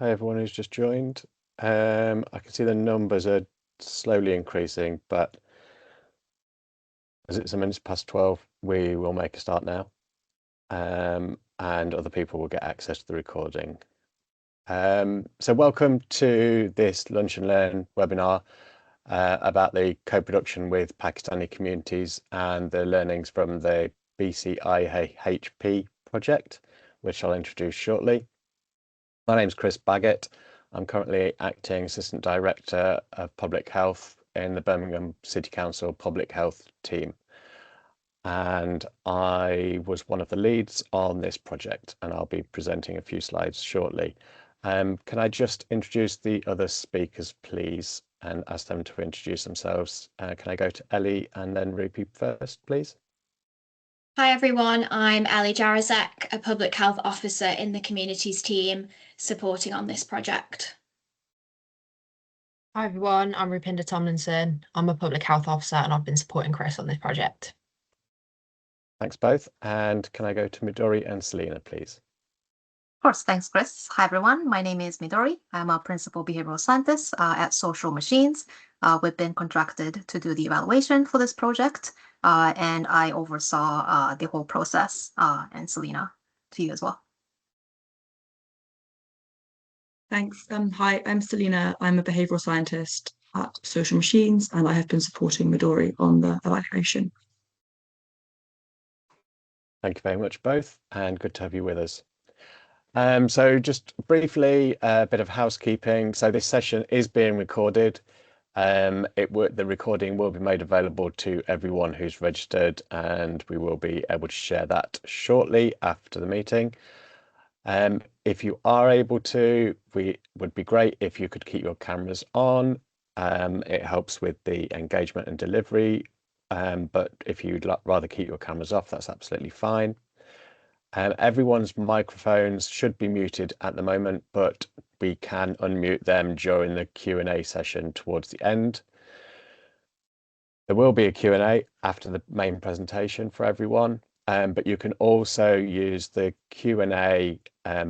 Hi everyone who's just joined. I can see the numbers are slowly increasing, but as it's a minute past 12, we will make a start now, and other people will get access to the recording. So welcome to this Lunch and Learn webinar about the co-production with Pakistani communities and the learnings from the BCIAHP project, which I'll introduce shortly. My name's Chris Baggett. I'm currently Acting Assistant Director of Public Health in the Birmingham City Council Public Health team. And I was one of the leads on this project, and I'll be presenting a few slides shortly. Can I just introduce the other speakers, please, and ask them to introduce themselves? Can I go to Ellie and then Rupi first, please? Hi everyone, I'm Ellie Jarazek, a Public Health Officer in the Communities team supporting on this project. Hi everyone, I'm Rupinder Tomlinson. I'm a Public Health Officer and I've been supporting Chris on this project. Thanks both. And can I go to Midori and Selena, please? Of course, thanks, Chris. Hi, everyone. My name is Midori. I'm a principal behavioral scientist at Social Machines. We've been contracted to do the evaluation for this project, and I oversaw the whole process. And Selena, to you as well. Thanks. Hi, I'm Selena. I'm a behavioral scientist at Social Machines, and I have been supporting Midori on the evaluation. Thank you very much both, and good to have you with us. So just briefly, a bit of housekeeping. So this session is being recorded. The recording will be made available to everyone who's registered, and we will be able to share that shortly after the meeting. If you are able to, we would be great if you could keep your cameras on. It helps with the engagement and delivery, but if you'd rather keep your cameras off, that's absolutely fine. Everyone's microphones should be muted at the moment, but we can unmute them during the Q&A session towards the end. There will be a Q&A after the main presentation for everyone, but you can also use the Q&A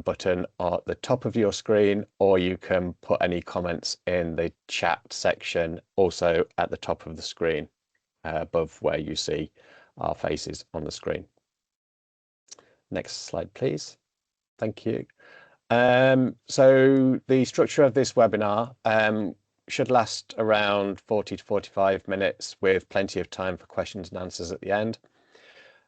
button at the top of your screen, or you can put any comments in the chat section also at the top of the screen, above where you see our faces on the screen. Next slide, please. Thank you. So the structure of this webinar should last around 40 to 45 minutes with plenty of time for questions and answers at the end.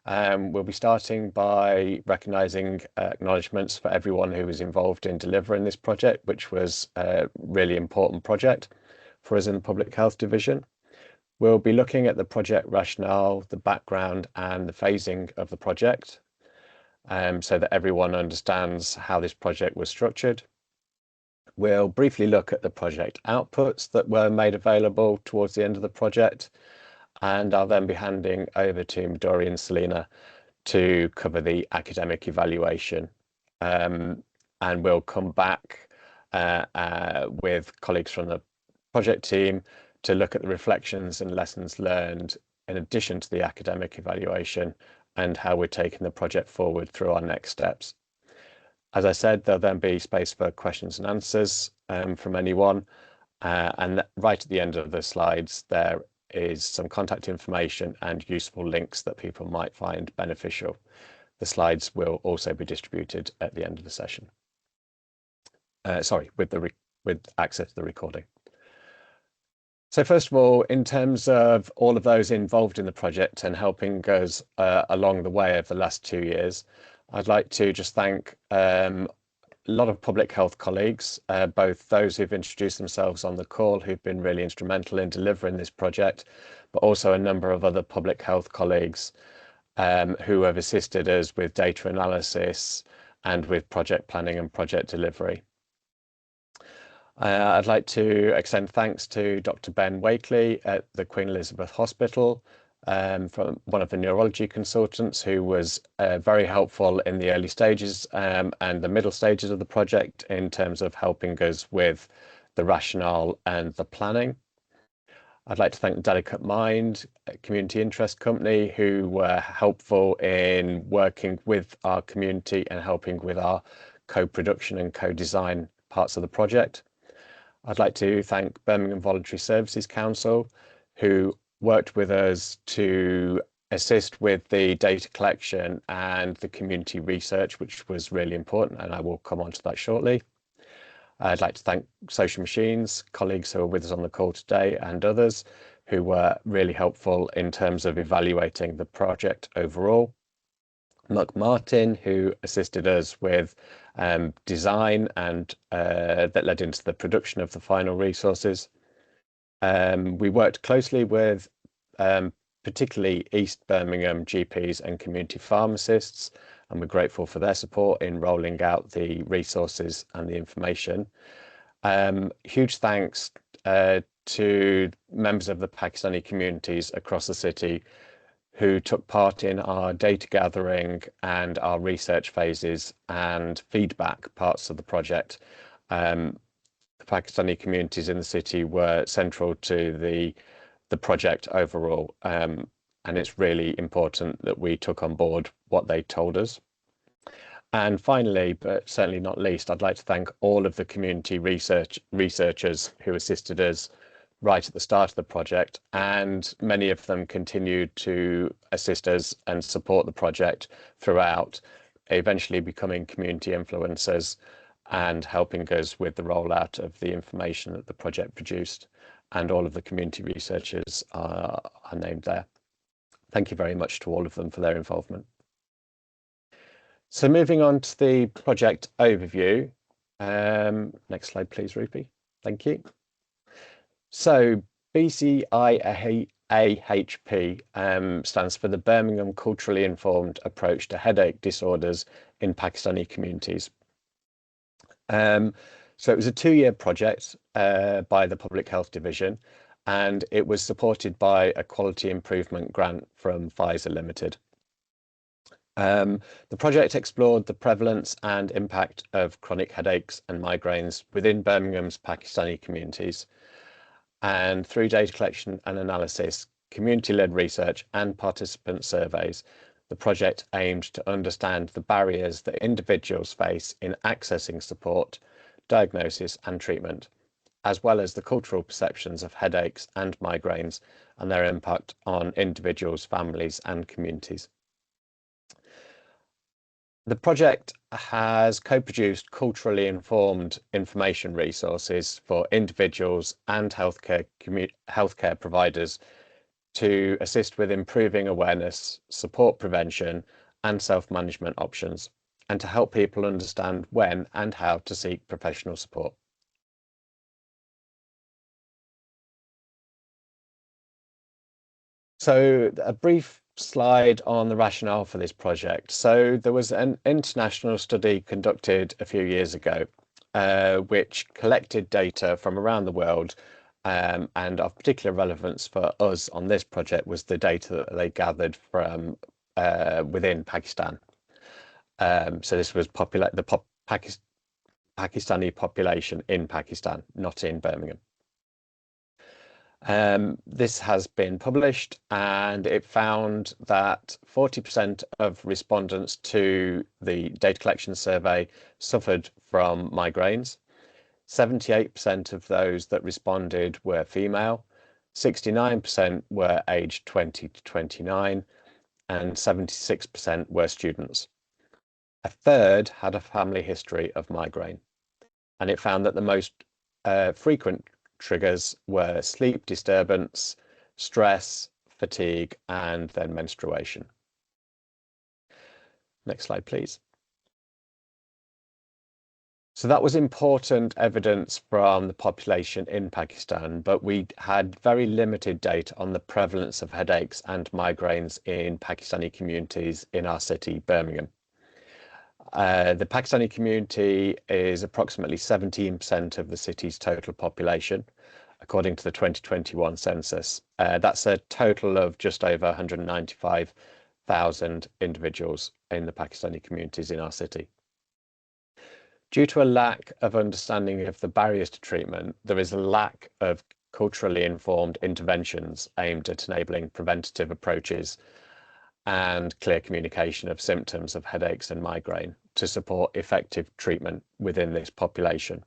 We'll be starting by recognising acknowledgements for everyone who was involved in delivering this project, which was a really important project for us in the Public Health Division. We'll be looking at the project rationale, the background and the phasing of the project, so that everyone understands how this project was structured. We'll briefly look at the project outputs that were made available towards the end of the project, and I'll then be handing over to Midori and Selena to cover the academic evaluation. And we'll come back with colleagues from the project team to look at the reflections and lessons learned in addition to the academic evaluation, and how we're taking the project forward through our next steps. As I said, there'll then be space for questions and answers from anyone. And right at the end of the slides, there is some contact information and useful links that people might find beneficial. The slides will also be distributed at the end of the session. With access to the recording. So first of all, in terms of all of those involved in the project and helping us along the way over the last 2 years, I'd like to just thank a lot of public health colleagues, both those who've introduced themselves on the call, who've been really instrumental in delivering this project, but also a number of other public health colleagues who have assisted us with data analysis and with project planning and project delivery. I'd like to extend thanks to Dr. Ben Wakely at the Queen Elizabeth Hospital, from one of the neurology consultants, who was very helpful in the early stages and the middle stages of the project in terms of helping us with the rationale and the planning. I'd like to thank Delicate Mind, a community interest company, who were helpful in working with our community and helping with our co-production and co-design parts of the project. I'd like to thank Birmingham Voluntary Services Council, who worked with us to assist with the data collection and the community research, which was really important, and I will come on to that shortly. I'd like to thank Social Machines, colleagues who are with us on the call today, and others who were really helpful in terms of evaluating the project overall. Martin, who assisted us with design and that led into the production of the final resources. We worked closely with particularly East Birmingham GPs and community pharmacists, and we're grateful for their support in rolling out the resources and the information. Huge thanks to members of the Pakistani communities across the city who took part in our data gathering and our research phases and feedback parts of the project. The Pakistani communities in the city were central to the project overall, and it's really important that we took on board what they told us. And finally, but certainly not least, I'd like to thank all of the community researchers who assisted us right at the start of the project, and many of them continued to assist us and support the project throughout, eventually becoming community influencers and helping us with the rollout of the information that the project produced. And all of the community researchers are named there. Thank you very much to all of them for their involvement. So moving on to the project overview. Next slide, please, Rupi. Thank you. So BCIAHP stands for the Birmingham Culturally Informed Approach to Headache Disorders in Pakistani Communities. So it was a 2-year project by the Public Health Division, and it was supported by a quality improvement grant from Pfizer Limited. The project explored the prevalence and impact of chronic headaches and migraines within Birmingham's Pakistani communities. And through data collection and analysis, community-led research and participant surveys, the project aimed to understand the barriers that individuals face in accessing support, diagnosis and treatment, as well as the cultural perceptions of headaches and migraines and their impact on individuals, families and communities. The project has co-produced culturally informed information resources for individuals and healthcare providers to assist with improving awareness, support prevention and self-management options, and to help people understand when and how to seek professional support. So a brief slide on the rationale for this project. So there was an international study conducted a few years ago, which collected data from around the world, and of particular relevance for us on this project was the data that they gathered from within Pakistan. So this was the Pakistani population in Pakistan, not in Birmingham. This has been published, and it found that 40% of respondents to the data collection survey suffered from migraines. 78% of those that responded were female, 69% were aged 20 to 29, and 76% were students. A third had a family history of migraine, and it found that the most frequent triggers were sleep disturbance, stress, fatigue, and then menstruation. Next slide, please. So that was important evidence from the population in Pakistan, but we had very limited data on the prevalence of headaches and migraines in Pakistani communities in our city, Birmingham. The Pakistani community is approximately 17% of the city's total population, according to the 2021 census. That's a total of just over 195,000 individuals in the Pakistani communities in our city. Due to a lack of understanding of the barriers to treatment, there is a lack of culturally informed interventions aimed at enabling preventative approaches and clear communication of symptoms of headaches and migraine to support effective treatment within this population.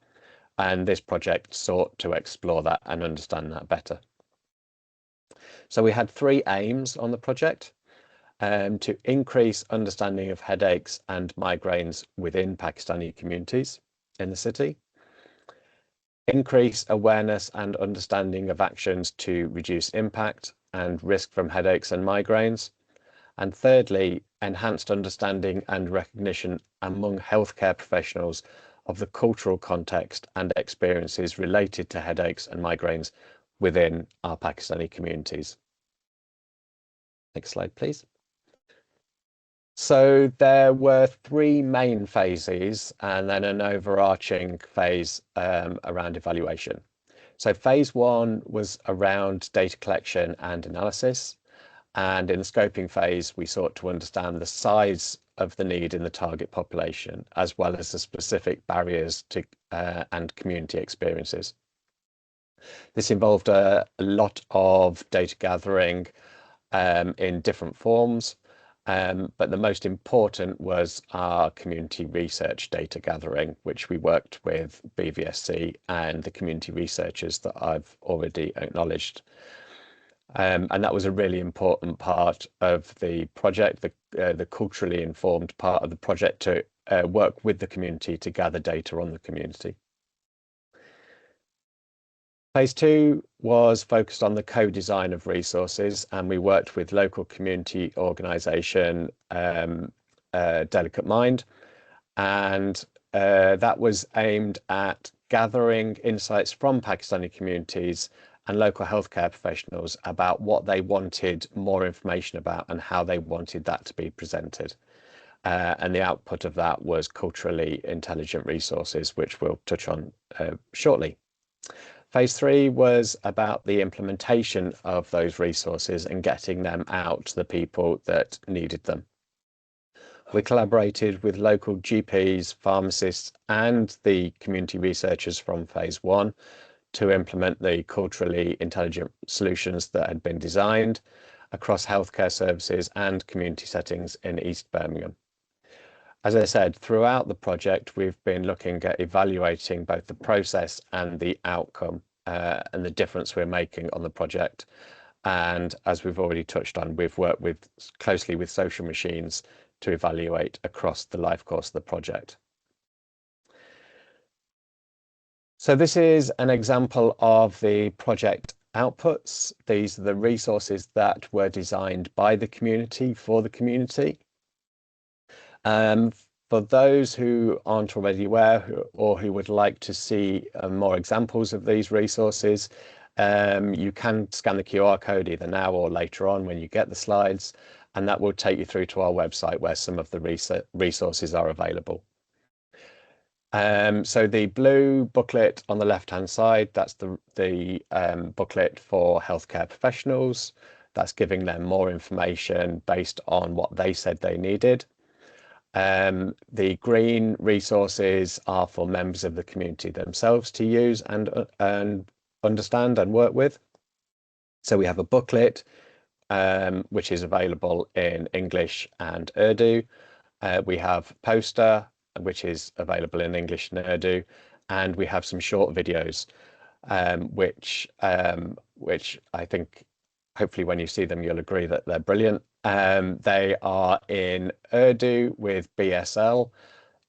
And this project sought to explore that and understand that better. So we had 3 aims on the project: to increase understanding of headaches and migraines within Pakistani communities in the city, increase awareness and understanding of actions to reduce impact and risk from headaches and migraines, and thirdly, enhanced understanding and recognition among healthcare professionals of the cultural context and experiences related to headaches and migraines within our Pakistani communities. Next slide, please. So there were 3 main phases and then an overarching phase around evaluation. So phase 1 was around data collection and analysis. And in the scoping phase, we sought to understand the size of the need in the target population, as well as the specific barriers to and community experiences. This involved a lot of data gathering in different forms, but the most important was our community research data gathering, which we worked with BVSC and the community researchers that I've already acknowledged. And that was a really important part of the project, the culturally informed part of the project, to work with the community to gather data on the community. Phase 2 was focused on the co-design of resources, and we worked with local community organisation Delicate Mind, and that was aimed at gathering insights from Pakistani communities and local healthcare professionals about what they wanted more information about and how they wanted that to be presented. And the output of that was culturally intelligent resources, which we'll touch on shortly. Phase 3 was about the implementation of those resources and getting them out to the people that needed them. We collaborated with local GPs, pharmacists, and the community researchers from phase 1 to implement the culturally intelligent solutions that had been designed across healthcare services and community settings in East Birmingham. As I said, throughout the project, we've been looking at evaluating both the process and the outcome and the difference we're making on the project. And as we've already touched on, we've worked closely with Social Machines to evaluate across the life course of the project. So this is an example of the project outputs. These are the resources that were designed by the community for the community. For those who aren't already aware or who would like to see more examples of these resources, you can scan the QR code either now or later on when you get the slides, and that will take you through to our website where some of the resources are available. So the blue booklet on the left-hand side, that's the booklet for healthcare professionals. That's giving them more information based on what they said they needed. The green resources are for members of the community themselves to use and understand and work with. So we have a booklet which is available in English and Urdu. We have a poster which is available in English and Urdu, and we have some short videos which I think hopefully when you see them you'll agree that they're brilliant. They are in Urdu with BSL,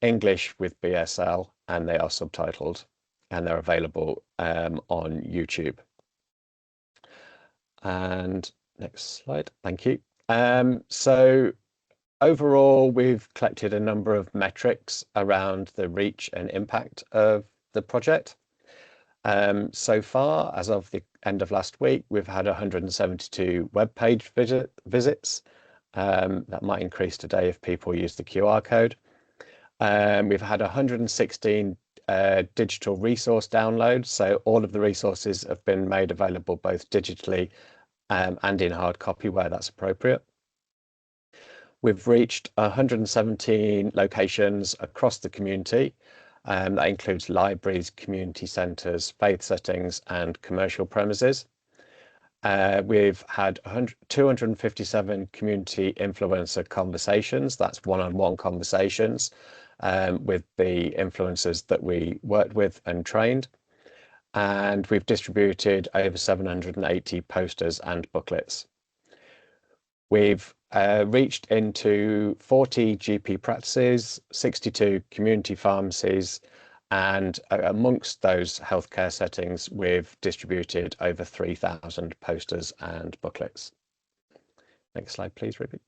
English with BSL, and they are subtitled, and they're available on YouTube. And next slide, thank you. So overall, we've collected a number of metrics around the reach and impact of the project. So far, as of the end of last week, we've had 172 web page visits. That might increase today if people use the QR code. We've had 116 digital resource downloads. So all of the resources have been made available both digitally and in hard copy where that's appropriate. We've reached 117 locations across the community. That includes libraries, community centres, faith settings and commercial premises. We've had 257 community influencer conversations. That's one-on-one conversations with the influencers that we worked with and trained. And we've distributed over 780 posters and booklets. We've reached into 40 GP practices, 62 community pharmacies, and amongst those healthcare settings, we've distributed over 3,000 posters and booklets. Next slide, please, Ruby.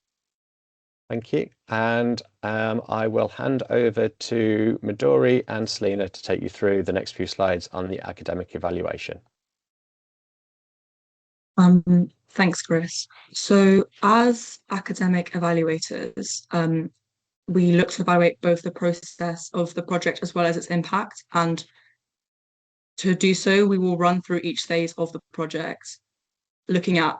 Thank you. And I will hand over to Midori and Selena to take you through the next few slides on the academic evaluation. Thanks, Chris. So as academic evaluators, we look to evaluate both the process of the project as well as its impact. And to do so, we will run through each phase of the project, looking at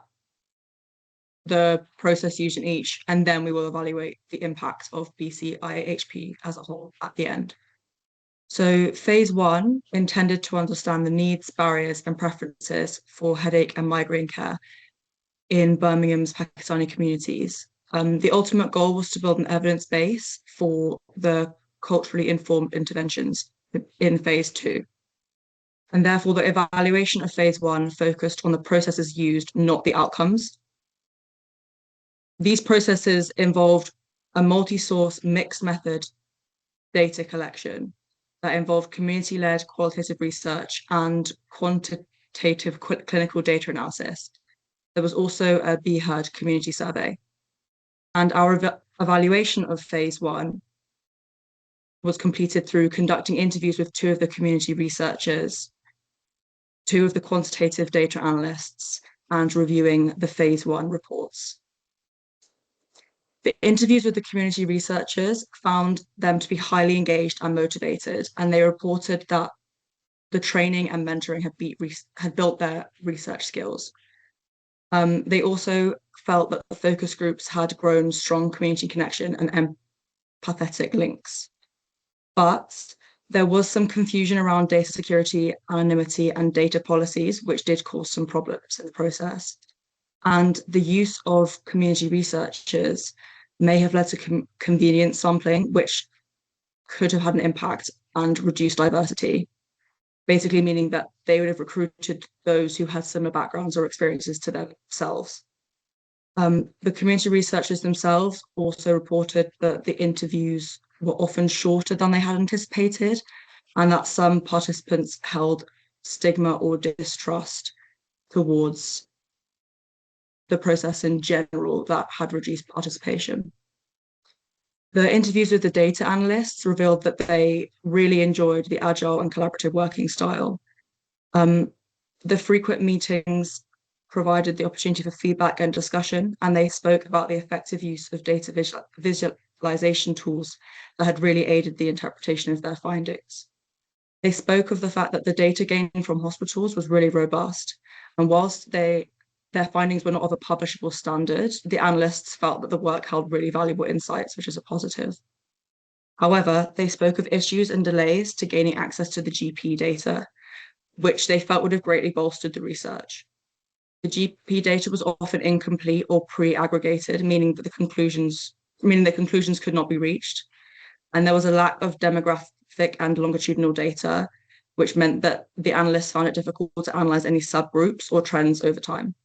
the process used in each, and then we will evaluate the impact of BCIAHP as a whole at the end. So phase 1 intended to understand the needs, barriers and preferences for headache and migraine care in Birmingham's Pakistani communities. The ultimate goal was to build an evidence base for the culturally informed interventions in phase 2. And therefore the evaluation of phase 1 focused on the processes used, not the outcomes. These processes involved a multi-source mixed method data collection that involved community-led qualitative research and quantitative clinical data analysis. There was also a BHERD community survey. And our evaluation of phase 1 was completed through conducting interviews with 2 of the community researchers, 2 of the quantitative data analysts, and reviewing the phase 1 reports. The interviews with the community researchers found them to be highly engaged and motivated, and they reported that the training and mentoring had built their research skills. They also felt that the focus groups had grown strong community connection and empathetic links. But there was some confusion around data security, anonymity, and data policies, which did cause some problems in the process. And the use of community researchers may have led to convenience sampling, which could have had an impact and reduced diversity, basically meaning that they would have recruited those who had similar backgrounds or experiences to themselves. The community researchers themselves also reported that the interviews were often shorter than they had anticipated, and that some participants held stigma or distrust towards the process in general that had reduced participation. The interviews with the data analysts revealed that they really enjoyed the agile and collaborative working style. The frequent meetings provided the opportunity for feedback and discussion, and they spoke about the effective use of data visualization tools that had really aided the interpretation of their findings. They spoke of the fact that the data gained from hospitals was really robust, and whilst their findings were not of a publishable standard, the analysts felt that the work held really valuable insights, which is a positive. However, they spoke of issues and delays to gaining access to the GP data, which they felt would have greatly bolstered the research. The GP data was often incomplete or pre-aggregated, meaning that conclusions could not be reached. And there was a lack of demographic and longitudinal data, which meant that the analysts found it difficult to analyze any subgroups or trends over time.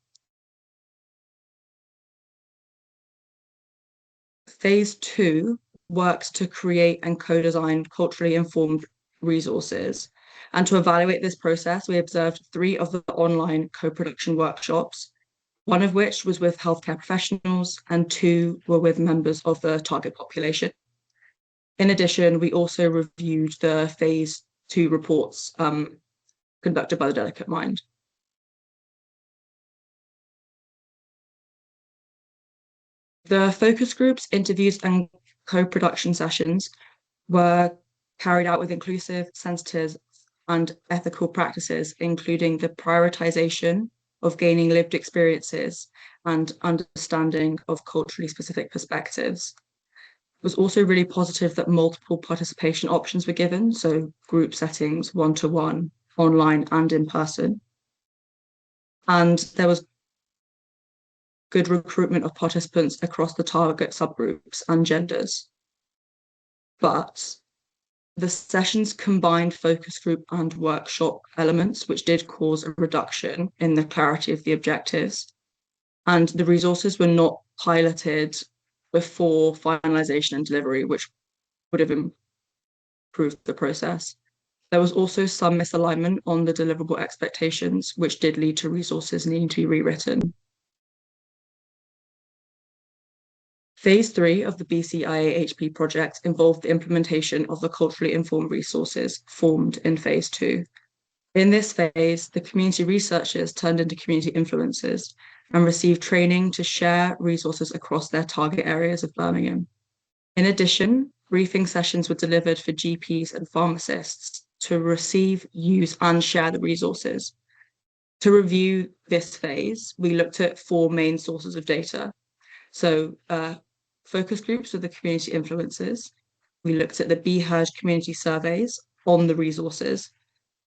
Phase 2 works to create and co-design culturally informed resources. And to evaluate this process, we observed 3 of the online co-production workshops, one of which was with healthcare professionals and 2 were with members of the target population. In addition, we also reviewed the phase 2 reports conducted by the Delicate Mind. The focus groups, interviews, and co-production sessions were carried out with inclusive, sensitive, and ethical practices, including the prioritization of gaining lived experiences and understanding of culturally specific perspectives. It was also really positive that multiple participation options were given, so group settings, one-to-one, online and in person. And there was good recruitment of participants across the target subgroups and genders. but the sessions combined focus group and workshop elements, which did cause a reduction in the clarity of the objectives. And the resources were not piloted before finalization and delivery, which would have improved the process. There was also some misalignment on the deliverable expectations, which did lead to resources needing to be rewritten. Phase 3 of the BCIAHP project involved the implementation of the culturally informed resources formed in Phase 2. In this phase, the community researchers turned into community influencers and received training to share resources across their target areas of Birmingham. In addition, briefing sessions were delivered for GPs and pharmacists to receive, use, and share the resources. To review this phase, we looked at 4 main sources of data. So focus groups with the community influencers. We looked at the Be Heard community surveys on the resources.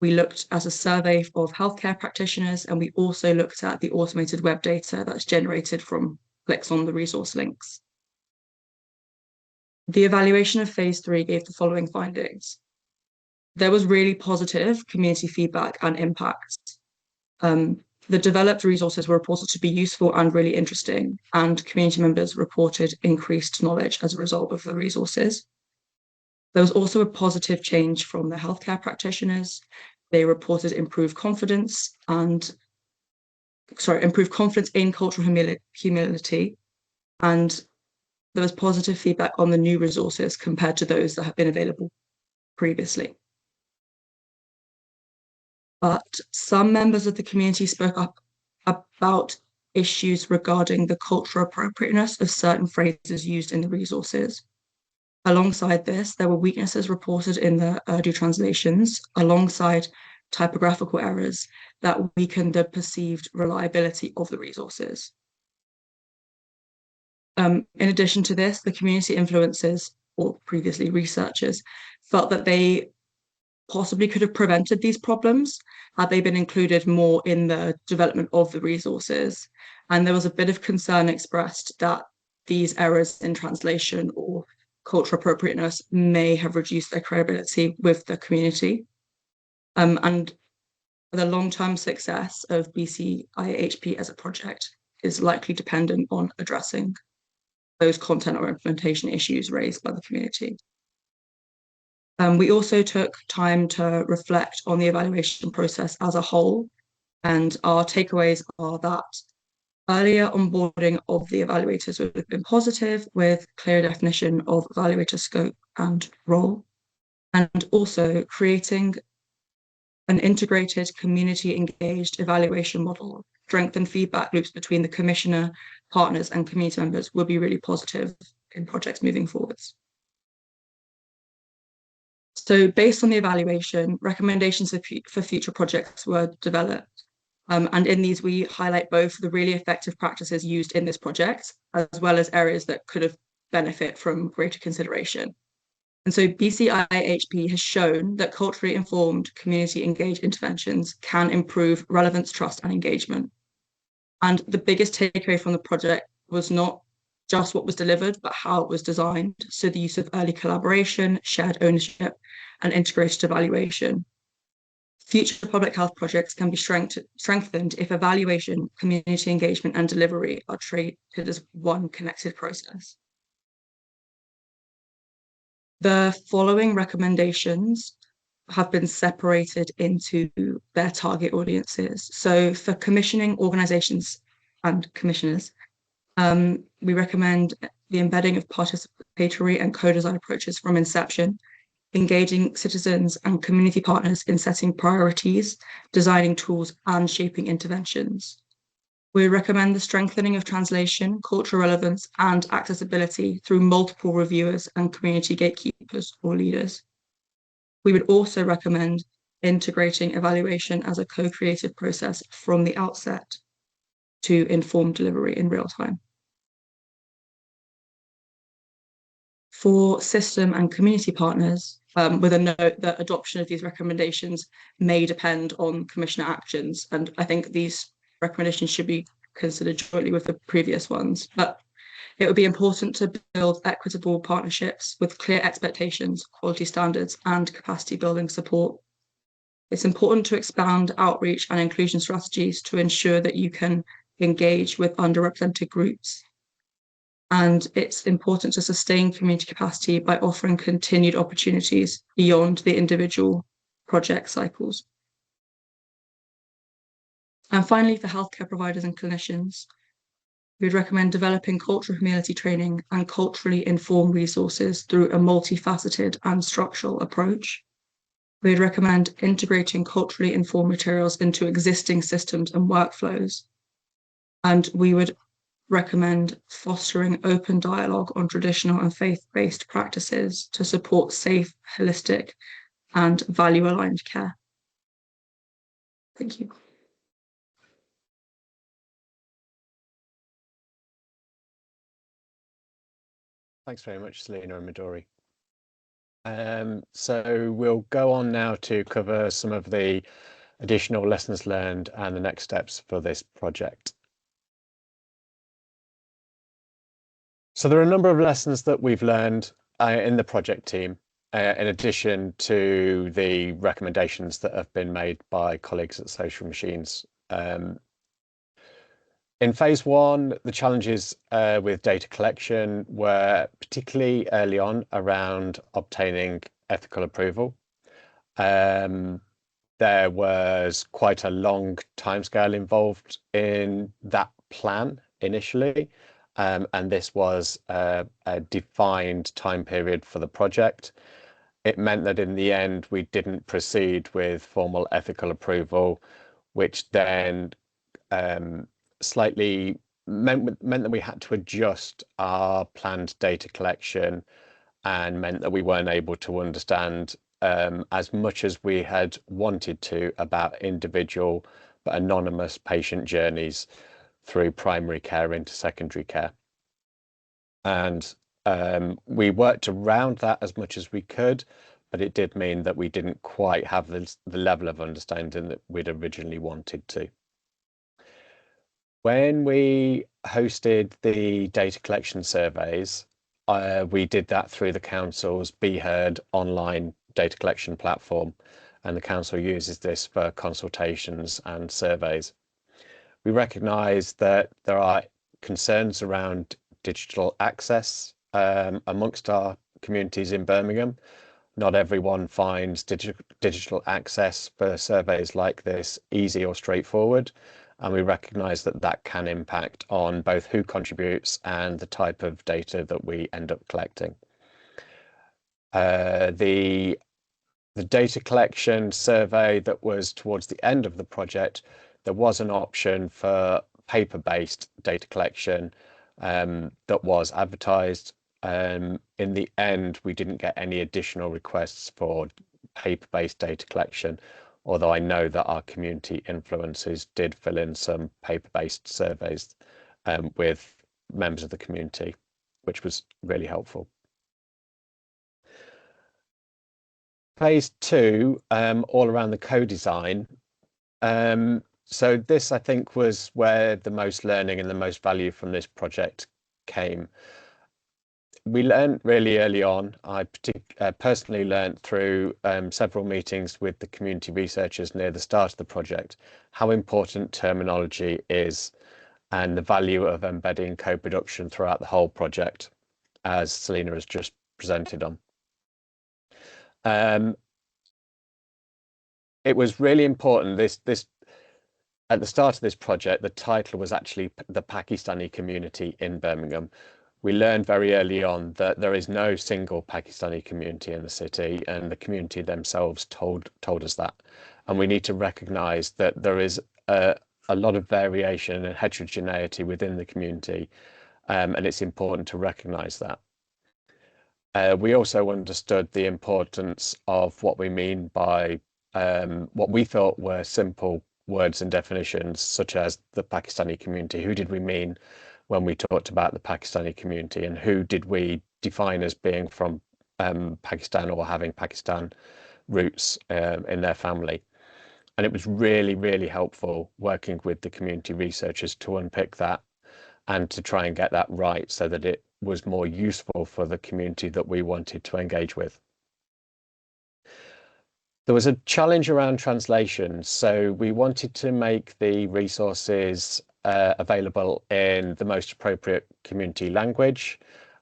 We looked at a survey of healthcare practitioners, and we also looked at the automated web data that's generated from clicks on the resource links. The evaluation of Phase 3 gave the following findings. There was really positive community feedback and impact. The developed resources were reported to be useful and really interesting, and community members reported increased knowledge as a result of the resources. There was also a positive change from the healthcare practitioners. They reported improved confidence in cultural humility, and there was positive feedback on the new resources compared to those that have been available previously. But some members of the community spoke up about issues regarding the cultural appropriateness of certain phrases used in the resources. Alongside this, there were weaknesses reported in the Urdu translations, alongside typographical errors that weakened the perceived reliability of the resources. In addition to this, the community influencers, or previously researchers, felt that they possibly could have prevented these problems had they been included more in the development of the resources. And there was a bit of concern expressed that these errors in translation or cultural appropriateness may have reduced their credibility with the community. And the long-term success of BCIAHP as a project is likely dependent on addressing those content or implementation issues raised by the community. We also took time to reflect on the evaluation process as a whole, and our takeaways are that earlier onboarding of the evaluators would have been positive, with clear definition of evaluator scope and role, and also creating an integrated community-engaged evaluation model, strengthen feedback loops between the commissioner, partners, and community members will be really positive in projects moving forwards. So based on the evaluation, recommendations for future projects were developed. And in these, we highlight both the really effective practices used in this project, as well as areas that could have benefit from greater consideration. And so BCIAHP has shown that culturally informed, community engaged interventions can improve relevance, trust, and engagement. And the biggest takeaway from the project was not just what was delivered, but how it was designed. So the use of early collaboration, shared ownership, and integrated evaluation. Future public health projects can be strengthened if evaluation, community engagement, and delivery are treated as one connected process. The following recommendations have been separated into their target audiences. So for commissioning organisations and commissioners, we recommend the embedding of participatory and co-design approaches from inception, engaging citizens and community partners in setting priorities, designing tools, and shaping interventions. We recommend the strengthening of translation, cultural relevance, and accessibility through multiple reviewers and community gatekeepers or leaders. We would also recommend integrating evaluation as a co-created process from the outset to inform delivery in real time. For system and community partners, with a note that adoption of these recommendations may depend on commissioner actions, and I think these recommendations should be considered jointly with the previous ones. But It would be important to build equitable partnerships with clear expectations, quality standards, and capacity building support. It's important to expand outreach and inclusion strategies to ensure that you can engage with underrepresented groups. And it's important to sustain community capacity by offering continued opportunities beyond the individual project cycles. And finally, for healthcare providers and clinicians, we'd recommend developing cultural humility training and culturally informed resources through a multifaceted and structural approach. We'd recommend integrating culturally informed materials into existing systems and workflows. And we would recommend fostering open dialogue on traditional and faith-based practices to support safe, holistic, and value-aligned care. Thank you. Thanks very much, Selena and Midori. So we'll go on now to cover some of the additional lessons learned and the next steps for this project. So there are a number of lessons that we've learned in the project team, in addition to the recommendations that have been made by colleagues at Social Machines. In phase one, the challenges with data collection were particularly early on around obtaining ethical approval. There was quite a long timescale involved in that plan initially, and this was a defined time period for the project. It meant that in the end, we didn't proceed with formal ethical approval, which then slightly meant that we had to adjust our planned data collection, and meant that we weren't able to understand as much as we had wanted to about individual but anonymous patient journeys through primary care into secondary care. And we worked around that as much as we could, but it did mean that we didn't quite have the level of understanding that we'd originally wanted to. When we hosted the data collection surveys, we did that through the council's Be Heard online data collection platform, and the council uses this for consultations and surveys. We recognise that there are concerns around digital access amongst our communities in Birmingham. Not everyone finds digital access for surveys like this easy or straightforward, and we recognise that that can impact on both who contributes and the type of data that we end up collecting. The data collection survey that was towards the end of the project, there was an option for paper-based data collection that was advertised. In the end, we didn't get any additional requests for paper-based data collection, although I know that our community influencers did fill in some paper-based surveys with members of the community, which was really helpful. Phase two, all around the co-design. So this, I think, was where the most learning and the most value from this project came. We learned really early on. I personally learned through several meetings with the community researchers near the start of the project how important terminology is, and the value of embedding co-production throughout the whole project, as Selena has just presented on. It was really important. This at the start of this project, the title was actually the Pakistani Community in Birmingham. We learned very early on that there is no single Pakistani community in the city, and the community themselves told us that. And we need to recognise that there is a lot of variation and heterogeneity within the community, and it's important to recognise that. We also understood the importance of what we mean by what we thought were simple words and definitions, such as the Pakistani community. Who did we mean when we talked about the Pakistani community, and who did we define as being from Pakistan or having Pakistan roots in their family? And it was really, really helpful working with the community researchers to unpick that and to try and get that right so that it was more useful for the community that we wanted to engage with. There was a challenge around translation, so we wanted to make the resources available in the most appropriate community language,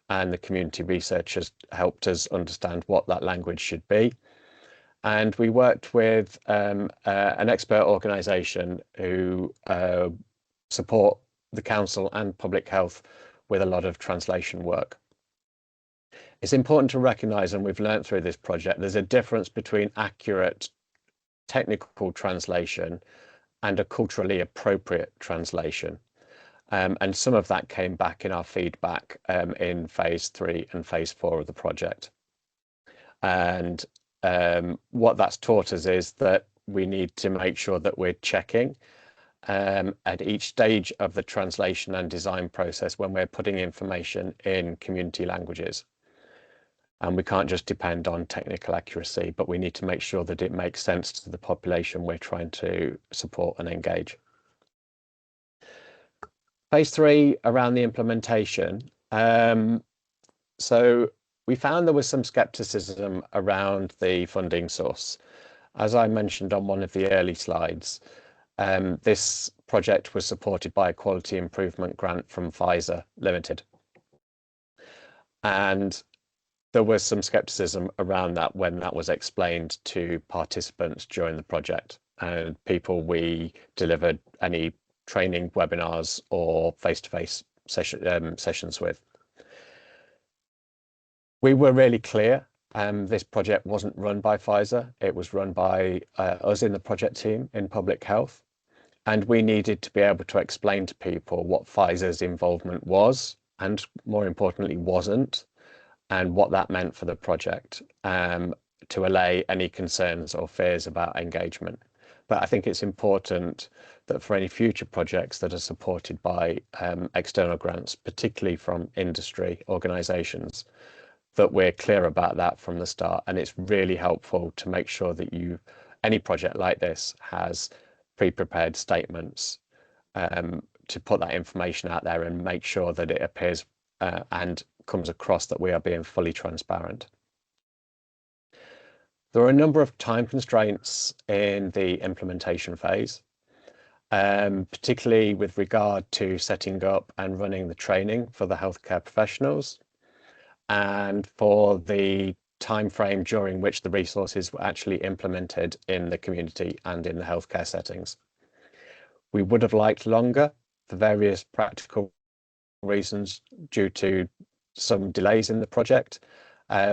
and the community researchers helped us understand what that language should be. And we worked with an expert organisation who support the council and public health with a lot of translation work. It's important to recognise, and we've learned through this project, there's a difference between accurate technical translation and a culturally appropriate translation. And some of that came back in our feedback in phase 3 and phase 4 of the project. And what that's taught us is that we need to make sure that we're checking at each stage of the translation and design process when we're putting information in community languages. And we can't just depend on technical accuracy, but we need to make sure that it makes sense to the population we're trying to support and engage. Phase 3 around the implementation. So we found there was some skepticism around the funding source. As I mentioned on one of the early slides, this project was supported by a quality improvement grant from Pfizer Limited. And there was some skepticism around that when that was explained to participants during the project, and people we delivered any training webinars or face-to-face sessions with. We were really clear. This project wasn't run by Pfizer. It was run by us in the project team in public health. And we needed to be able to explain to people what Pfizer's involvement was, and more importantly, wasn't, and what that meant for the project, to allay any concerns or fears about engagement. But I think it's important that for any future projects that are supported by external grants, particularly from industry organisations, that we're clear about that from the start. And it's really helpful to make sure that any project like this has pre-prepared statements to put that information out there and make sure that it appears and comes across that we are being fully transparent. There are a number of time constraints in the implementation phase, particularly with regard to setting up and running the training for the healthcare professionals and for the time frame during which the resources were actually implemented in the community and in the healthcare settings. We would have liked longer for various practical reasons due to some delays in the project.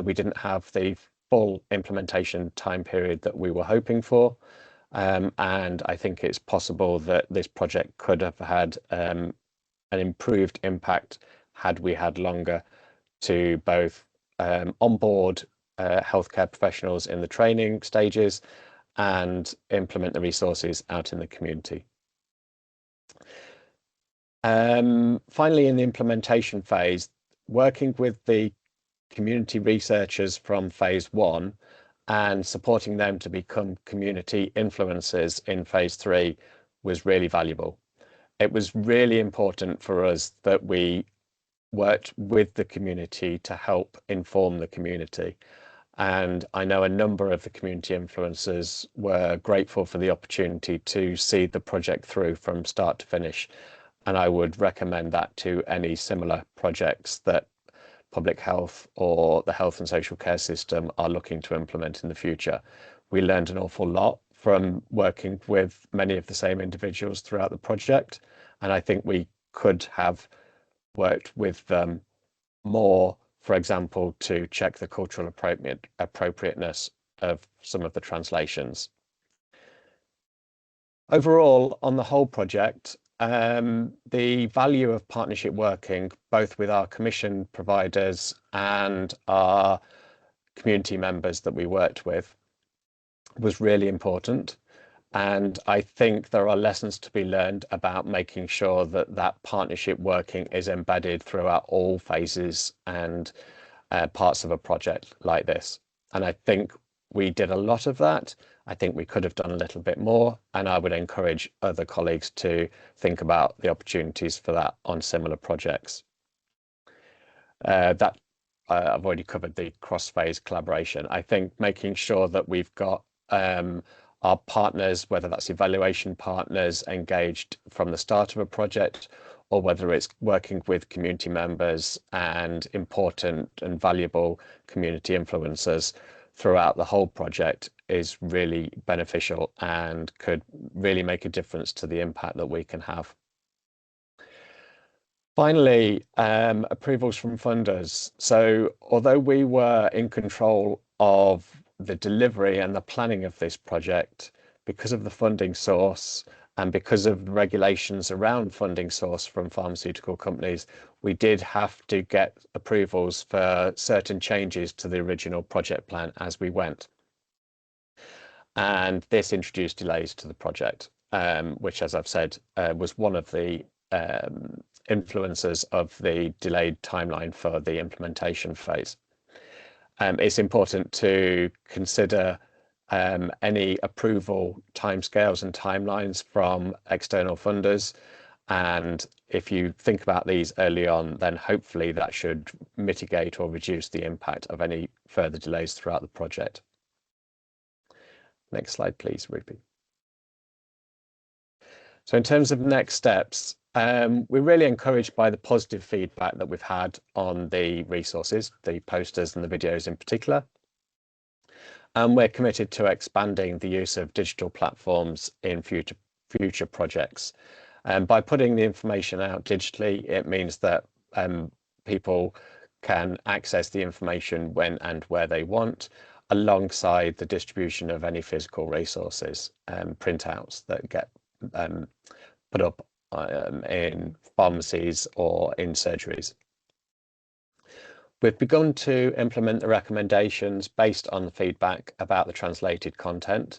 We didn't have the full implementation time period that we were hoping for. And I think it's possible that this project could have had an improved impact had we had longer to both onboard healthcare professionals in the training stages and implement the resources out in the community. Finally, in the implementation phase, working with the community researchers from phase 1 and supporting them to become community influencers in phase 3 was really valuable. It was really important for us that we worked with the community to help inform the community. And I know a number of the community influencers were grateful for the opportunity to see the project through from start to finish. And I would recommend that to any similar projects that public health or the health and social care system are looking to implement in the future. We learned an awful lot from working with many of the same individuals throughout the project. And I think we could have worked with them more, for example, to check the cultural appropriateness of some of the translations. Overall, on the whole project, the value of partnership working, both with our commission providers and our community members that we worked with, was really important. And I think there are lessons to be learned about making sure that that partnership working is embedded throughout all phases and parts of a project like this. And I think we did a lot of that. I think we could have done a little bit more, and I would encourage other colleagues to think about the opportunities for that on similar projects. I've already covered the cross-phase collaboration. I think making sure that we've got our partners, whether that's evaluation partners, engaged from the start of a project, or whether it's working with community members and important and valuable community influencers throughout the whole project, is really beneficial and could really make a difference to the impact that we can have. Finally, approvals from funders. So although we were in control of the delivery and the planning of this project, because of the funding source and because of regulations around funding source from pharmaceutical companies, we did have to get approvals for certain changes to the original project plan as we went. And this introduced delays to the project, which, as I've said, was one of the influences of the delayed timeline for the implementation phase. It's important to consider any approval timescales and timelines from external funders. And if you think about these early on, then hopefully that should mitigate or reduce the impact of any further delays throughout the project. Next slide, please, Rupi. So in terms of next steps, we're really encouraged by the positive feedback that we've had on the resources, the posters and the videos in particular. And we're committed to expanding the use of digital platforms in future projects. And by putting the information out digitally, it means that people can access the information when and where they want, alongside the distribution of any physical resources and printouts that get put up in pharmacies or in surgeries. We've begun to implement the recommendations based on the feedback about the translated content,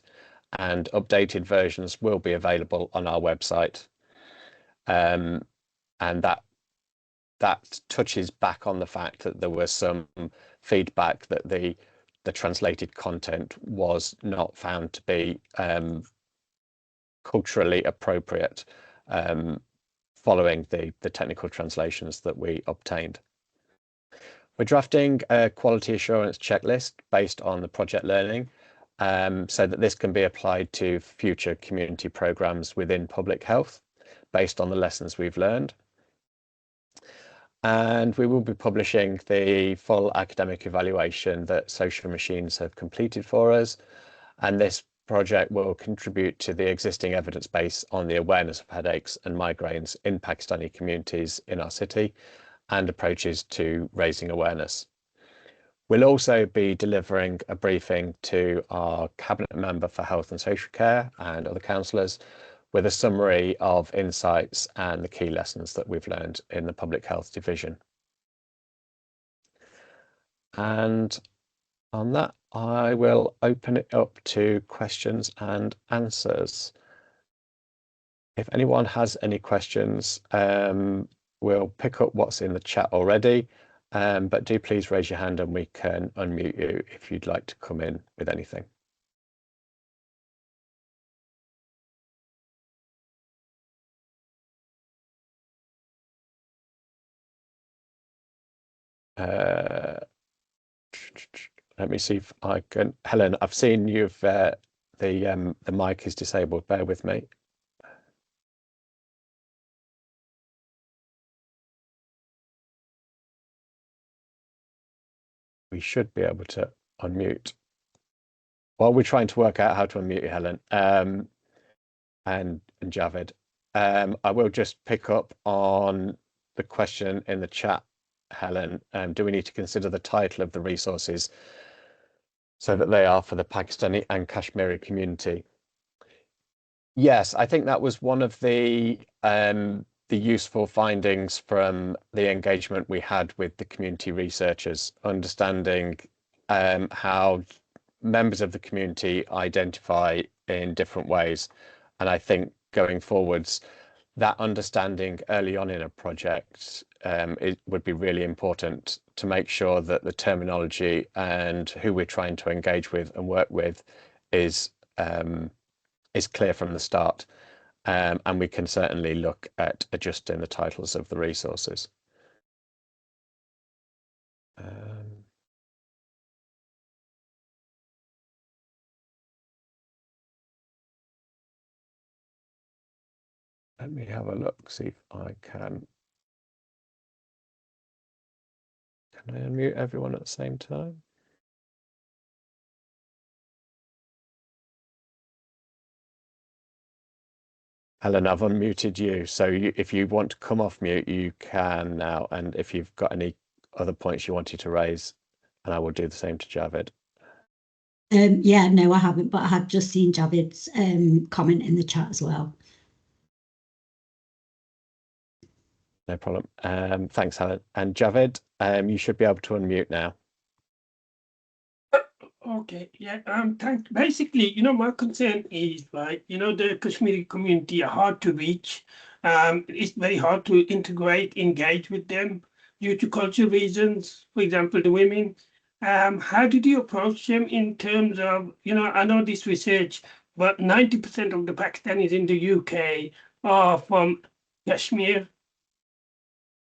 and updated versions will be available on our website. And that touches back on the fact that there was some feedback that the translated content was not found to be culturally appropriate following the technical translations that we obtained. We're drafting a quality assurance checklist based on the project learning, so that this can be applied to future community programs within public health based on the lessons we've learned. And we will be publishing the full academic evaluation that Social Machines have completed for us. And this project will contribute to the existing evidence base on the awareness of headaches and migraines in Pakistani communities in our city, and approaches to raising awareness. We'll also be delivering a briefing to our Cabinet Member for Health and Social Care and other councillors with a summary of insights and the key lessons that we've learned in the Public Health Division. And on that, I will open it up to questions and answers. If anyone has any questions, we'll pick up what's in the chat already, but do please raise your hand and we can unmute you if you'd like to come in with anything. Let me see if I can. Helen, I've seen you've the mic is disabled. Bear with me. We should be able to unmute. While we're trying to work out how to unmute you, Helen, and Javed, I will just pick up on the question in the chat, Helen. Do we need to consider the title of the resources so that they are for the Pakistani and Kashmiri community? Yes, I think that was one of the useful findings from the engagement we had with the community researchers, understanding how members of the community identify in different ways. And I think going forwards, that understanding early on in a project it would be really important to make sure that the terminology and who we're trying to engage with and work with is clear from the start. And we can certainly look at adjusting the titles of the resources. Let me have a look, see if I can. Can I unmute everyone at the same time? Helen, I've unmuted you, so if you want to come off mute, you can now. And if you've got any other points you wanted to raise, and I will do the same to Javid. Yeah, no, I haven't, but I have just seen Javid's comment in the chat as well. No problem. Thanks, Helen. And Javid, you should be able to unmute now. Okay, yeah, thanks. Basically, my concern is like, the Kashmiri community are hard to reach. It's very hard to integrate, engage with them due to cultural reasons, for example, the women. How did you approach them in terms of, I know this research, but 90% of the Pakistanis in the UK are from Kashmir.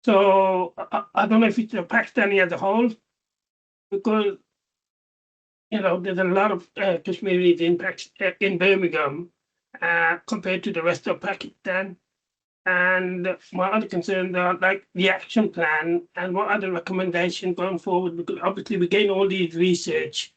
So I don't know if it's a Pakistani as a whole, because there's a lot of Kashmiris in Birmingham compared to the rest of Pakistan. And my other concerns are like the action plan and what are the recommendations going forward, because obviously we gain all these research,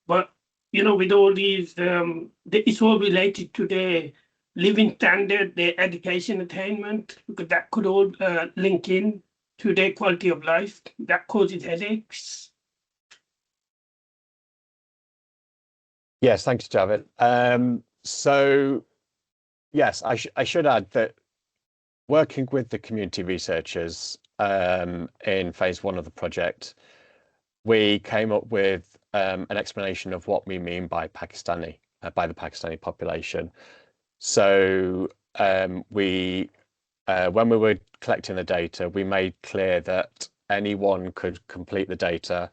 but with all these, it's all related to their living standard, their education attainment, because that could all link in to their quality of life. That causes headaches. Yes, thank you, Javid. So, yes, I should add that working with the community researchers in phase 1 of the project, we came up with an explanation of what we mean by Pakistani, by the Pakistani population. So when we were collecting the data, we made clear that anyone could complete the data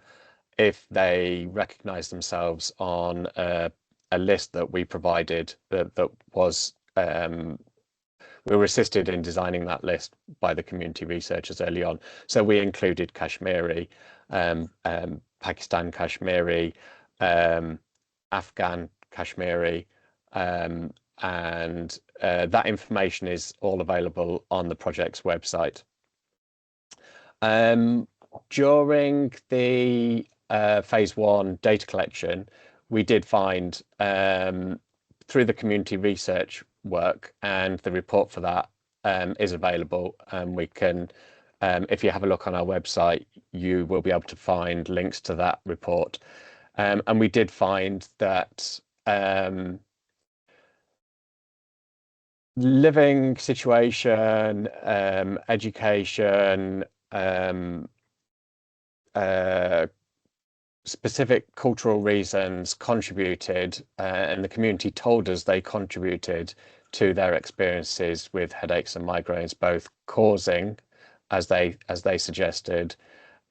if they recognize themselves on a list that we provided that was we were assisted in designing that list by the community researchers early on. So we included Kashmiri, Pakistan Kashmiri, Afghan Kashmiri, and that information is all available on the project's website. During the phase 1 data collection, we did find through the community research work, and the report for that is available, and we can, if you have a look on our website, you will be able to find links to that report. And we did find that living situation, education, specific cultural reasons contributed, and the community told us they contributed to their experiences with headaches and migraines, both causing, as they suggested,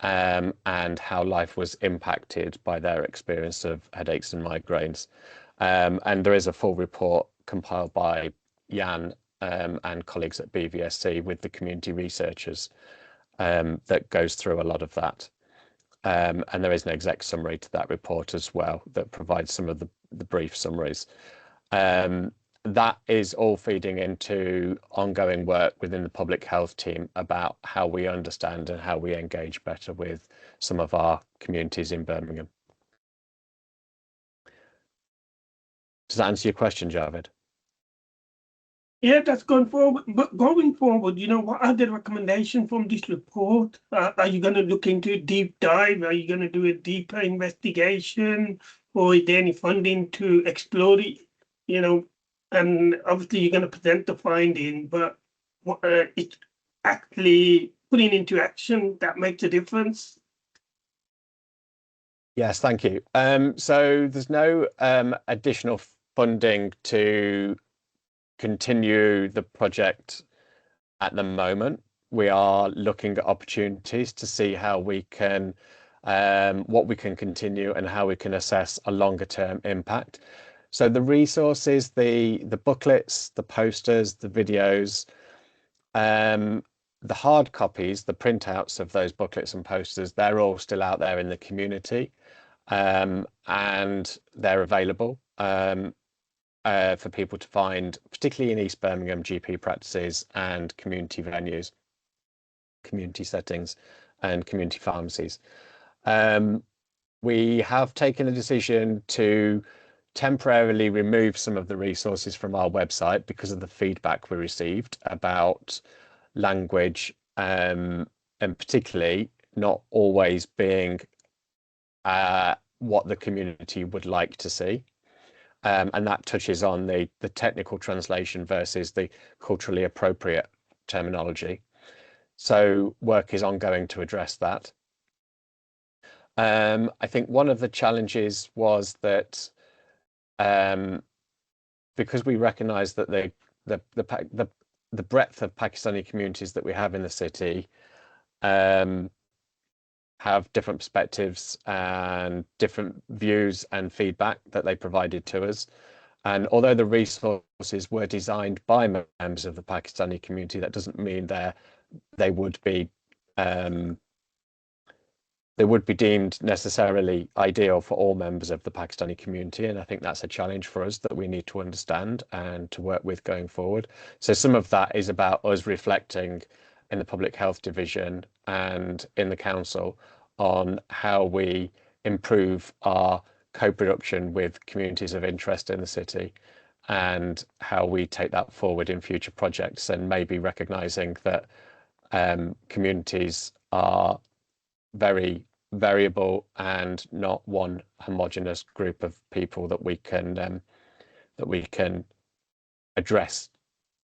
and how life was impacted by their experience of headaches and migraines. And there is a full report compiled by Jan and colleagues at BVSC with the community researchers that goes through a lot of that. And there is an exec summary to that report as well that provides some of the brief summaries. That is all feeding into ongoing work within the public health team about how we understand and how we engage better with some of our communities in Birmingham. Does that answer your question, Javid? Yeah, that's going forward. But going forward, what are the recommendations from this report? Are you going to look into a deep dive? Are you going to do a deeper investigation? Or is there any funding to explore it? And obviously you're going to present the finding, but it's actually putting into action that makes a difference. Yes, thank you. So there's no additional funding to continue the project at the moment. we are looking at opportunities to see how we can, what we can continue and how we can assess a longer term impact. So the resources, the booklets, the posters, the videos, the hard copies, the printouts of those booklets and posters, they're all still out there in the community, and they're available for people to find, particularly in East Birmingham GP practices and community venues, community settings and community pharmacies. We have taken a decision to temporarily remove some of the resources from our website because of the feedback we received about language, and particularly not always being what the community would like to see. And that touches on the technical translation versus the culturally appropriate terminology. So work is ongoing to address that. I think one of the challenges was that because we recognise that the breadth of Pakistani communities that we have in the city have different perspectives and different views and feedback that they provided to us. And although the resources were designed by members of the Pakistani community, that doesn't mean they would be deemed necessarily ideal for all members of the Pakistani community. And I think that's a challenge for us that we need to understand and to work with going forward. So some of that is about us reflecting in the Public Health Division and in the Council on how we improve our co-production with communities of interest in the city and how we take that forward in future projects, and maybe recognising that communities are very variable and not one homogenous group of people that we can address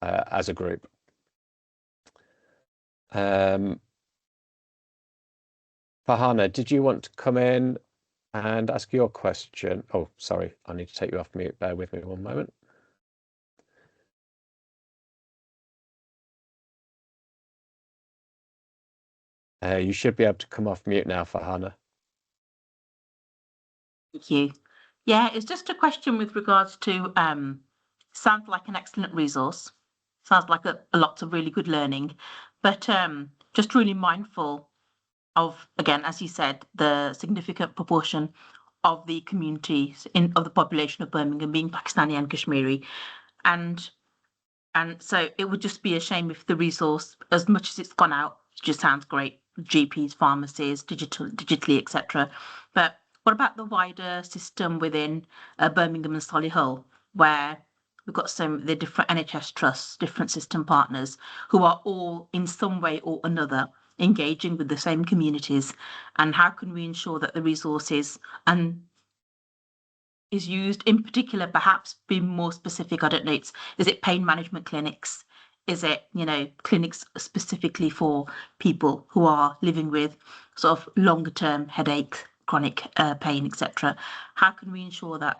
as a group. Farhana, did you want to come in and ask your question? Oh, sorry, I need to take you off mute. Bear with me one moment. You should be able to come off mute now, Farhana. Thank you. Yeah, it's just a question with regards to, sounds like an excellent resource. Sounds like a lot of really good learning, but just really mindful of, again, as you said, the significant proportion of the communities of the population of Birmingham being Pakistani and Kashmiri. And so it would just be a shame if the resource, as much as it's gone out, just sounds great, GPs, pharmacies, digitally, etc. But what about the wider system within Birmingham and Solihull, where we've got the different NHS trusts, different system partners who are all in some way or another engaging with the same communities, and how can we ensure that the resources is used in particular, perhaps be more specific? I don't know, is it pain management clinics? Is it, clinics specifically for people who are living with sort of longer term headache, chronic pain, etc.? How can we ensure that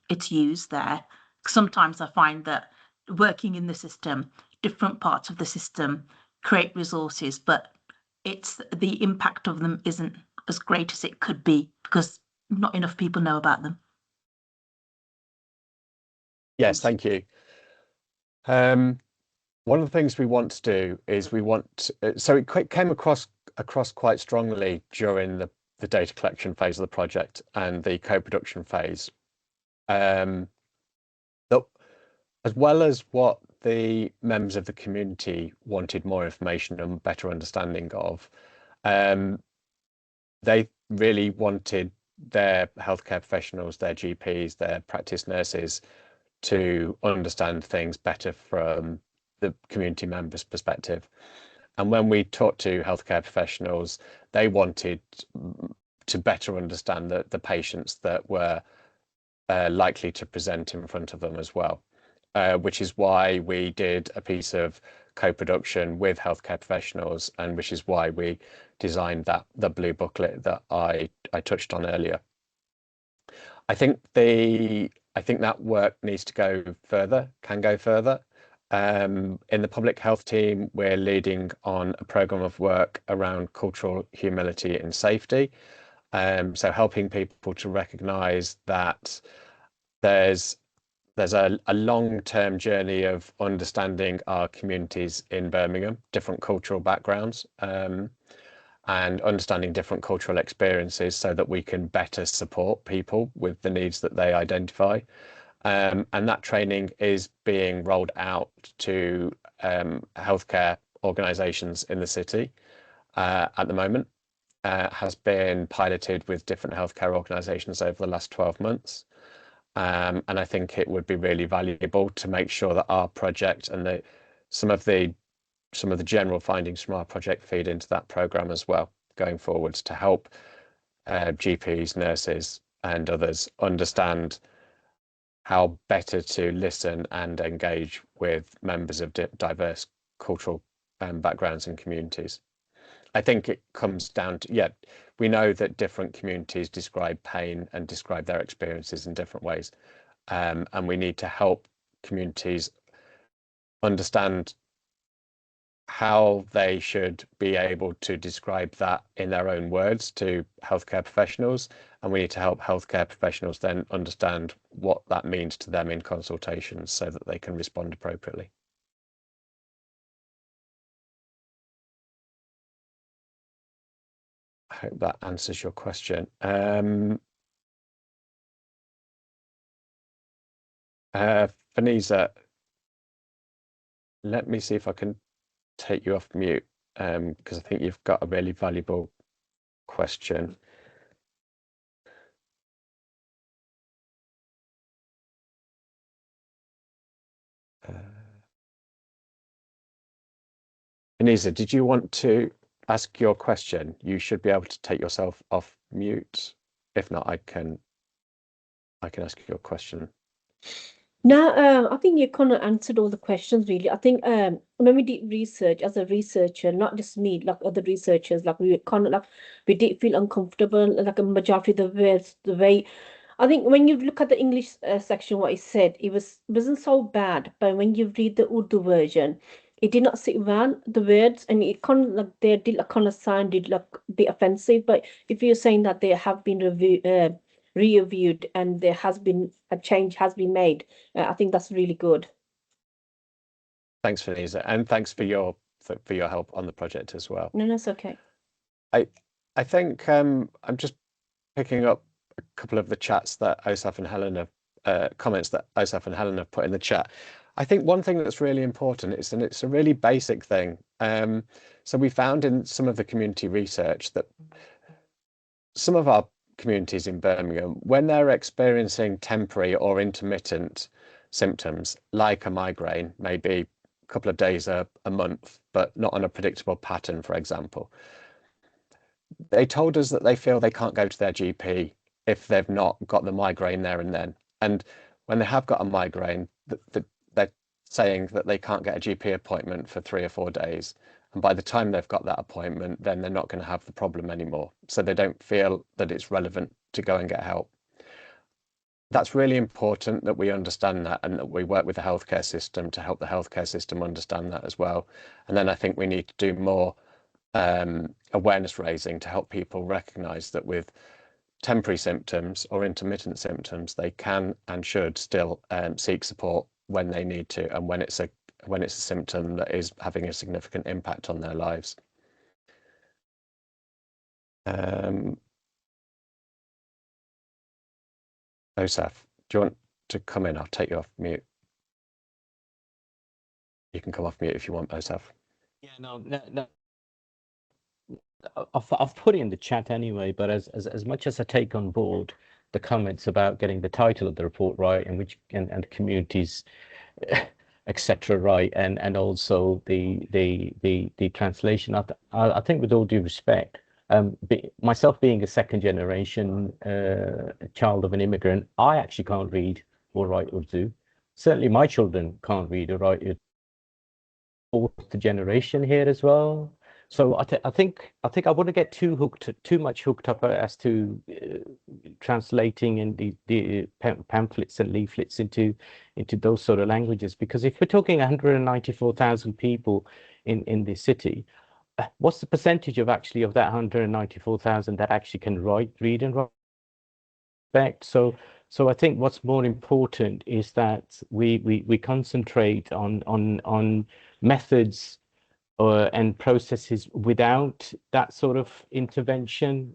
it's used there? Sometimes I find that working in the system, different parts of the system create resources, but it's the impact of them isn't as great as it could be because not enough people know about them. Yes, thank you. One of the things we want to do is so it came across quite strongly during the data collection phase of the project and the co-production phase, that as well as what the members of the community wanted more information and better understanding of, they really wanted their healthcare professionals, their GPs, their practice nurses to understand things better from the community members' perspective. And when we talked to healthcare professionals, they wanted to better understand the patients that were likely to present in front of them as well, which is why we did a piece of co-production with healthcare professionals, and which is why we designed the blue booklet that I touched on earlier. I think that work needs to go further, can go further. in the public health team, we're leading on a program of work around cultural humility and safety. So helping people to recognise that there's a long-term journey of understanding our communities in Birmingham, different cultural backgrounds, and understanding different cultural experiences so that we can better support people with the needs that they identify. And that training is being rolled out to healthcare organisations in the city at the moment. Has been piloted with different healthcare organisations over the last 12 months. And I think it would be really valuable to make sure that our project and some of the general findings from our project feed into that programme as well going forwards to help GPs, nurses and others understand how better to listen and engage with members of diverse cultural backgrounds and communities. I think it comes down to, we know that different communities describe pain and describe their experiences in different ways. And we need to help communities understand how they should be able to describe that in their own words to healthcare professionals. And we need to help healthcare professionals then understand what that means to them in consultations so that they can respond appropriately. I hope that answers your question. Vanessa, let me see if I can take you off mute because I think you've got a really valuable question. Vanessa, did you want to ask your question? You should be able to take yourself off mute. If not, I can ask your question. No, I think you kind of answered all the questions really. I think when we did research as a researcher, not just me, like other researchers, like we kind of like we did feel uncomfortable, like a majority of the words, the way. I think when you look at the English section, what it said, wasn't so bad, but when you read the Urdu version, it did not sit well, the words, and it kind of like they did like kind of sounded like a bit offensive. But if you're saying that they have been reviewed and there has been a change has been made, I think that's really good. Thanks, Vanessa, and thanks for your help on the project as well. No, that's okay. I think I'm just picking up a couple of the chats that Osaf and Helen have comments that Osaf and Helen have put in the chat. I think one thing that's really important is, and it's a really basic thing. So we found in some of the community research that some of our communities in Birmingham, when they're experiencing temporary or intermittent symptoms, like a migraine, maybe a couple of days a month, but not on a predictable pattern, for example, they told us that they feel they can't go to their GP if they've not got the migraine there and then. And when they have got a migraine, they're saying that they can't get a GP appointment for 3 or 4 days. And by the time they've got that appointment, then they're not going to have the problem anymore. So they don't feel that it's relevant to go and get help. That's really important that we understand that and that we work with the healthcare system to help the healthcare system understand that as well. And then I think we need to do more awareness raising to help people recognise that with temporary symptoms or intermittent symptoms, they can and should still seek support when they need to and when it's a symptom that is having a significant impact on their lives. Osaf, do you want to come in? I'll take you off mute. You can come off mute if you want, Osaf. Yeah, no. I've put it in the chat anyway, but as much as I take on board the comments about getting the title of the report right and the communities, etc. right, and also the translation. I think with all due respect, myself being a second generation child of an immigrant, I actually can't read or write Urdu. Certainly my children can't read or write Urdu. Fourth generation here as well. So I think I wouldn't get too much hooked up as to translating in the pamphlets and leaflets into those sort of languages, because if we're talking 194,000 people in the city, what's the percentage of that 194,000 that actually can read and write? So I think what's more important is that we concentrate on methods and processes without that sort of intervention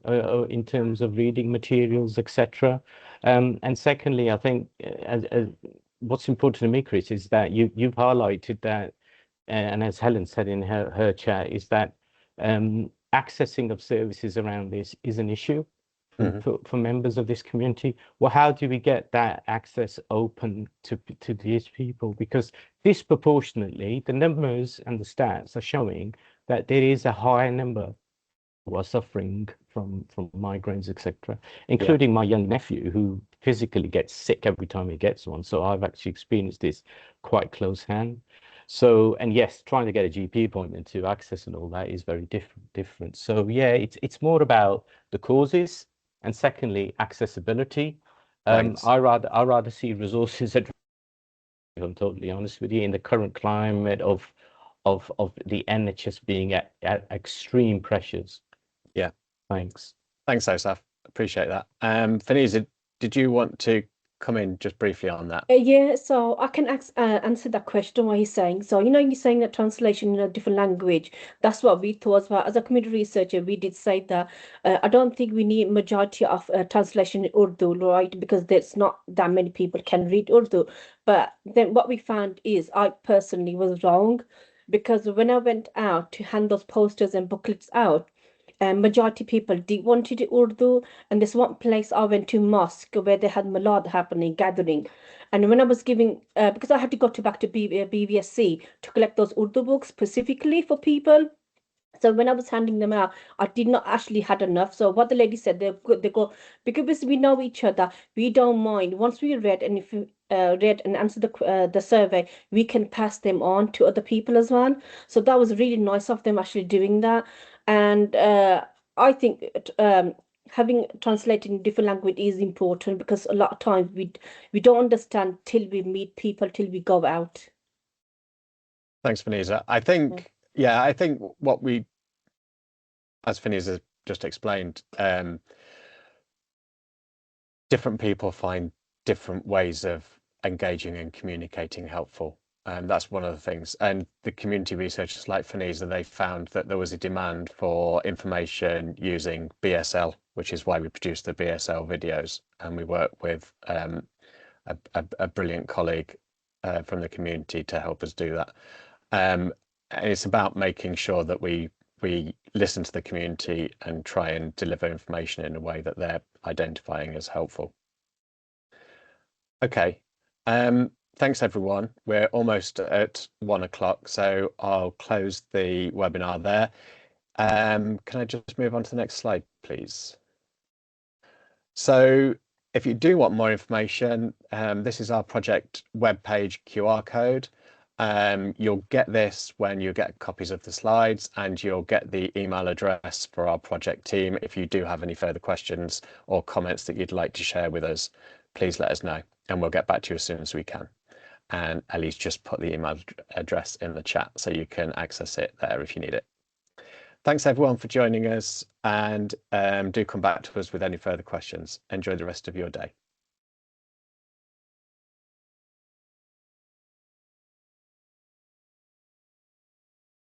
in terms of reading materials, etc. And secondly, I think what's important to me, Chris, is that you've highlighted that, and as Helen said in her chat, is that accessing of services around this is an issue for members of this community. Well, how do we get that access open to these people? Because disproportionately, the numbers and the stats are showing that there is a higher number who are suffering from migraines, etc., including my young nephew, who physically gets sick every time he gets one. So I've actually experienced this quite close hand. So, and yes, trying to get a GP appointment to access and all that is very different. So yeah, it's more about the causes, and secondly, accessibility. I rather see resources at, if I'm totally honest with you, in the current climate of the NHS being at extreme pressures. Yeah. Thanks, Osaf. Appreciate that. Faniza, did you want to come in just briefly on that? Yeah, so I can answer that question, what he's saying. So, you're saying that translation in a different language. That's what we thought. But as a community researcher, we did say that I don't think we need majority of translation in Urdu, right? Because there's not that many people can read Urdu. But then what we found is I personally was wrong, because when I went out to hand those posters and booklets out, majority people did wanted Urdu, and there's one place I went to, mosque, where they had Malad happening, gathering, and when I was giving, because I had to go back to BVSC to collect those Urdu books specifically for people. So when I was handing them out, I did not actually had enough. So what the lady said, they go, because we know each other, we don't mind. Once we read, and if you read and answer the survey, we can pass them on to other people as well. So that was really nice of them actually doing that. And I think having translated in different language is important, because a lot of times we don't understand till we meet people, till we go out. Thanks, Faniza. I think, I think what we, as Faniza just explained, different people find different ways of engaging and communicating helpful. And that's one of the things. And the community researchers like Faniza, they found that there was a demand for information using BSL, which is why we produced the BSL videos. And we work with a brilliant colleague from the community to help us do that. And it's about making sure that we listen to the community and try and deliver information in a way that they're identifying as helpful. Okay. Thanks, everyone. We're almost at 1 o'clock, so I'll close the webinar there. Can I just move on to the next slide, please? So if you do want more information, this is our project webpage QR code. You'll get this when you get copies of the slides, and you'll get the email address for our project team. If you do have any further questions or comments that you'd like to share with us, please let us know, and we'll get back to you as soon as we can. And Ellie's just put the email address in the chat, so you can access it there if you need it. Thanks everyone for joining us, and do come back to us with any further questions. Enjoy the rest of your day.